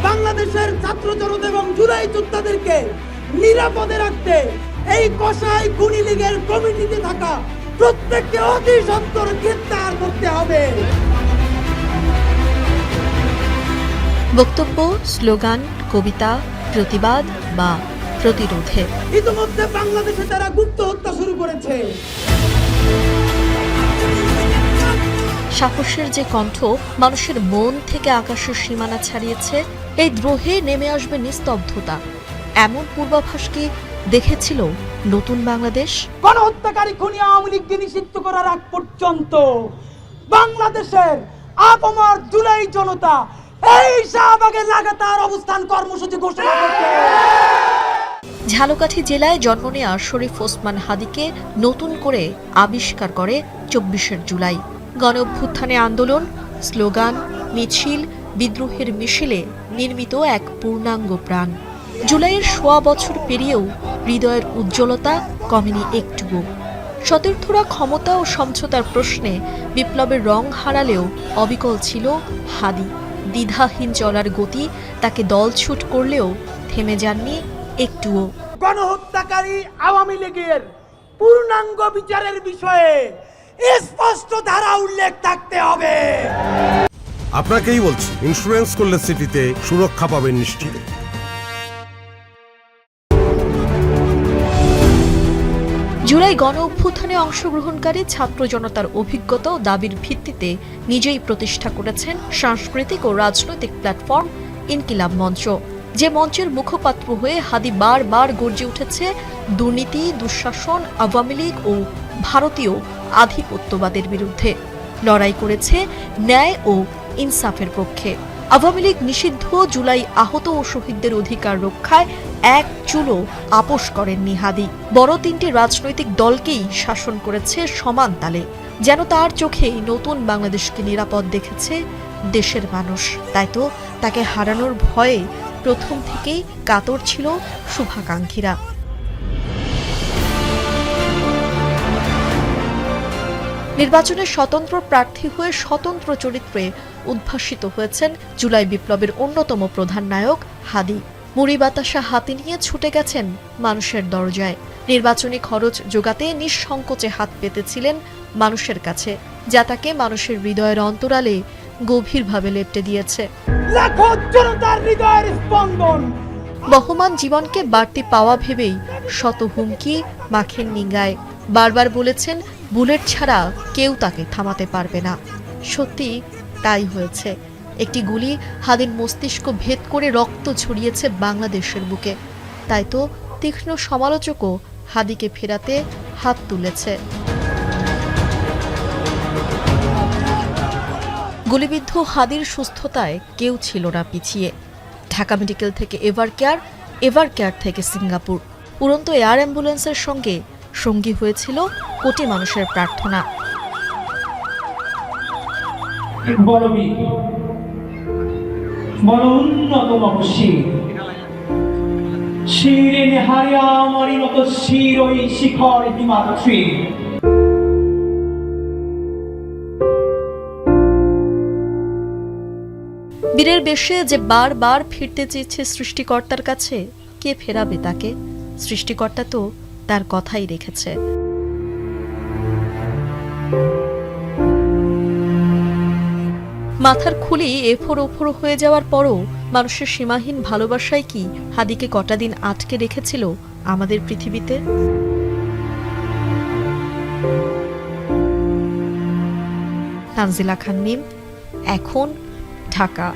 বাংলাদেশের ছাত্র জনতা এবং জুলাই যোদ্ধাদেরকে নিরাপদে রাখতে এই কসাই খুনি লীগের কমিটিতে থাকা প্রত্যেককে অতি সত্বর গ্রেফতার করতে হবে। বক্তব্য, স্লোগান, কবিতা, প্রতিবাদ বা প্রতিরোধে ইতিমধ্যে বাংলাদেশে তারা গুপ্ত হত্যা শুরু করেছে। সাহসের যে কণ্ঠ মানুষের মন থেকে আকাশের সীমানা ছাড়িয়েছে, এই দ্রোহে নেমে আসবে নিস্তব্ধতা, এমন পূর্বাভাস কি দেখেছিল নতুন বাংলাদেশ? গণহত্যাকারী খুনি আওয়ামী লীগকে নিষিদ্ধ করার আগ পর্যন্ত বাংলাদেশের আপামর জুলাই জনতা এই শাহবাগে লাগাতার অবস্থান কর্মসূচি ঘোষণা করছে। ঝালকাঠি জেলায় জন্ম নেওয়া শরীফ ওসমান হাদিকে নতুন করে আবিষ্কার করে ২৪শে জুলাই। গণ অভ্যুত্থানে আন্দোলন, স্লোগান, মিছিল, বিদ্রোহের মিছিলে নির্মিত এক পূর্ণাঙ্গ প্রাণ। জুলাইয়ের ১০০ বছর পেরিয়েও হৃদয়ের উজ্জ্বলতা কমেনি একটুও। সতীর্থরা ক্ষমতা ও সমঝোতার প্রশ্নে বিপ্লবের রং হারালেও অবিকল ছিল হাদি। দ্বিধাহীন চলার গতি তাকে দলছুট করলেও থেমে যাননি একটুও। গণহত্যাকারী আওয়ামী লীগের পূর্ণাঙ্গ বিচারের বিষয়ে স্পষ্ট ধারা উল্লেখ থাকতে হবে। আপনাকেই বলছি, ইন্স্যুরেন্স করলে সিটিতে সুরক্ষা পাবেন নিশ্চিত। জুলাই গণ অভ্যুত্থানে অংশগ্রহণকারী ছাত্র জনতার অভিজ্ঞতা ও দাবির ভিত্তিতে নিজেই প্রতিষ্ঠা করেছেন সাংস্কৃতিক ও রাজনৈতিক প্ল্যাটফর্ম ইনকিলাব মঞ্চ, যে মঞ্চের মুখপাত্র হয়ে হাদি বারবার গর্জে উঠেছে দুর্নীতি, দুঃশাসন, আওয়ামী লীগ ও ভারতীয় আধিপত্যবাদের বিরুদ্ধে। লড়াই করেছে ন্যায় ও ইনসাফের পক্ষে। আওয়ামী লীগ নিষিদ্ধ, জুলাই আহত ও শহীদদের অধিকার রক্ষায় এক চুলো আপোষ করেননি হাদি। বড় তিনটি রাজনৈতিক দলকেই শাসন করেছে সমান তালে, যেন তার চোখেই নতুন বাংলাদেশকে নিরাপদ দেখেছে দেশের মানুষ। তাই তো তাকে হারানোর ভয়ে প্রথম থেকেই কাতর ছিল শুভাকাঙ্ক্ষীরা। নির্বাচনে স্বতন্ত্র প্রার্থী হয়ে স্বতন্ত্র চরিত্রে উদ্ভাসিত হয়েছেন জুলাই বিপ্লবের অন্যতম প্রধান নায়ক হাদি। মুড়ি বাতাসা হাতে নিয়ে ছুটে গেছেন মানুষের দরজায়। নির্বাচনী খরচ জোগাতে নিঃসংকোচে হাত পেতেছিলেন মানুষের কাছে, যা তাকে মানুষের হৃদয়ের অন্তরালে গভীরভাবে লেপ্টে দিয়েছে। লাখো জনতার হৃদয়ের স্পন্দন। বহমান জীবনকে বাড়তি পাওয়া ভেবেই শত হুমকি মাখেন নিঙ্গায়। বারবার বলেছেন বুলেট ছাড়া কেউ তাকে থামাতে পারবে না। সত্যি তাই হয়েছে। একটি গুলি হাদির মস্তিষ্ক ভেদ করে রক্ত ছড়িয়েছে বাংলাদেশের বুকে। তাই তো তীক্ষ্ণ সমালোচকও হাদিকে ফেরাতে হাত তুলেছে। গুলিবিদ্ধ হাদির সুস্থতায় কেউ ছিল না পিছিয়ে। ঢাকা মেডিকেল থেকে এভার কেয়ার থেকে সিঙ্গাপুর, উড়ন্ত এয়ার অ্যাম্বুলেন্সের সঙ্গে সঙ্গী হয়েছিল কোটি মানুষের প্রার্থনা। বীরের বেশে যে বারবার ফিরতে চেয়েছে সৃষ্টিকর্তার কাছে, কে ফেরাবে তাকে? সৃষ্টিকর্তা তো তার কথাই রেখেছে। মাথার খুলি এফোর ওফোর হয়ে যাওয়ার পরও মানুষের সীমাহীন ভালোবাসায় কি হাদিকে কটা দিন আটকে রেখেছিল আমাদের পৃথিবীতে? তানজিলা খান মিম, এখন, ঢাকা।